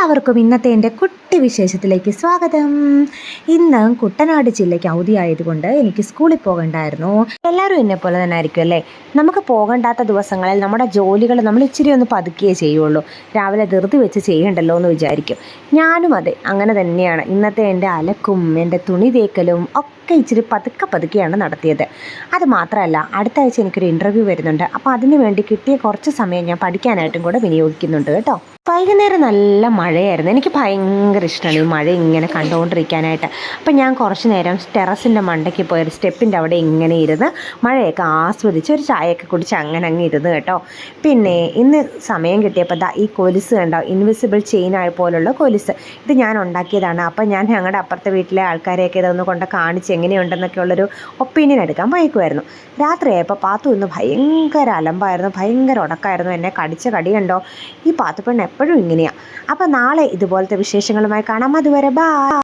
എല്ലാവർക്കും ഇന്നത്തെ എൻ്റെ കുട്ടി വിശേഷത്തിലേക്ക് സ്വാഗതം. ഇന്ന് കുട്ടനാട് ജില്ലയ്ക്ക് അവധിയായതുകൊണ്ട് എനിക്ക് സ്കൂളിൽ പോകണ്ടായിരുന്നു. എല്ലാവരും എന്നെ പോലെ തന്നെ ആയിരിക്കും അല്ലേ. നമുക്ക് പോകണ്ടാത്ത ദിവസങ്ങളിൽ നമ്മുടെ ജോലികൾ നമ്മൾ ഇച്ചിരി ഒന്ന് പതുക്കിയേ ചെയ്യുള്ളൂ. രാവിലെ ധൃതി വെച്ച് ചെയ്യണ്ടല്ലോ എന്ന് വിചാരിക്കും. ഞാനും അതെ, അങ്ങനെ തന്നെയാണ്. ഇന്നത്തെ എൻ്റെ അലക്കും എൻ്റെ തുണി തേക്കലും ഒക്കെ ഇച്ചിരി പതുക്കെയാണ് നടത്തിയത്. അത് മാത്രമല്ല, അടുത്ത ആഴ്ച എനിക്കൊരു ഇൻ്റർവ്യൂ വരുന്നുണ്ട്. അപ്പോൾ അതിന് വേണ്ടി കിട്ടിയ കുറച്ച് സമയം ഞാൻ പഠിക്കാനായിട്ടും കൂടെ വിനിയോഗിക്കുന്നുണ്ട് കേട്ടോ. വൈകുന്നേരം നല്ല മഴയായിരുന്നു. എനിക്ക് ഭയങ്കര ഇഷ്ടമാണ് ഈ മഴ ഇങ്ങനെ കണ്ടുകൊണ്ടിരിക്കാനായിട്ട്. അപ്പം ഞാൻ കുറച്ച് നേരം ടെറസിൻ്റെ മണ്ടയ്ക്ക് പോയി ഒരു സ്റ്റെപ്പിൻ്റെ അവിടെ ഇങ്ങനെ ഇരുന്ന് മഴയൊക്കെ ആസ്വദിച്ച് ഒരു ചായയൊക്കെ കുടിച്ച് അങ്ങനെ അങ്ങ് ഇരുന്ന് കേട്ടോ. പിന്നെ ഇന്ന് സമയം കിട്ടിയപ്പോൾ ഈ കൊലുസ് കണ്ടോ, ഇൻവിസിബിൾ ചെയിനായ പോലുള്ള കൊലുസ്. ഇത് ഞാൻ ഉണ്ടാക്കിയതാണ്. അപ്പം ഞാൻ ഞങ്ങളുടെ അപ്പുറത്തെ വീട്ടിലെ ആൾക്കാരെയൊക്കെ ഇതൊന്ന് കൊണ്ട് കാണിച്ച് എങ്ങനെയുണ്ടെന്നൊക്കെ ഉള്ളൊരു ഒപ്പീനിയൻ എടുക്കാൻ പോയേക്കുമായിരുന്നു. രാത്രിയായപ്പോൾ പാത്തു ഇന്ന് ഭയങ്കര അലമ്പായിരുന്നു, ഭയങ്കര ഉടക്കായിരുന്നു. എന്നെ കടിച്ച കടി കണ്ടോ. ഈ പാത്തുപ്പെണ്ണ് എപ്പോഴും ഇങ്ങനെയാണ്. അപ്പം നാളെ ഇതുപോലത്തെ വിശേഷങ്ങളുമായി കാണാം. അതുവരെ ബൈ.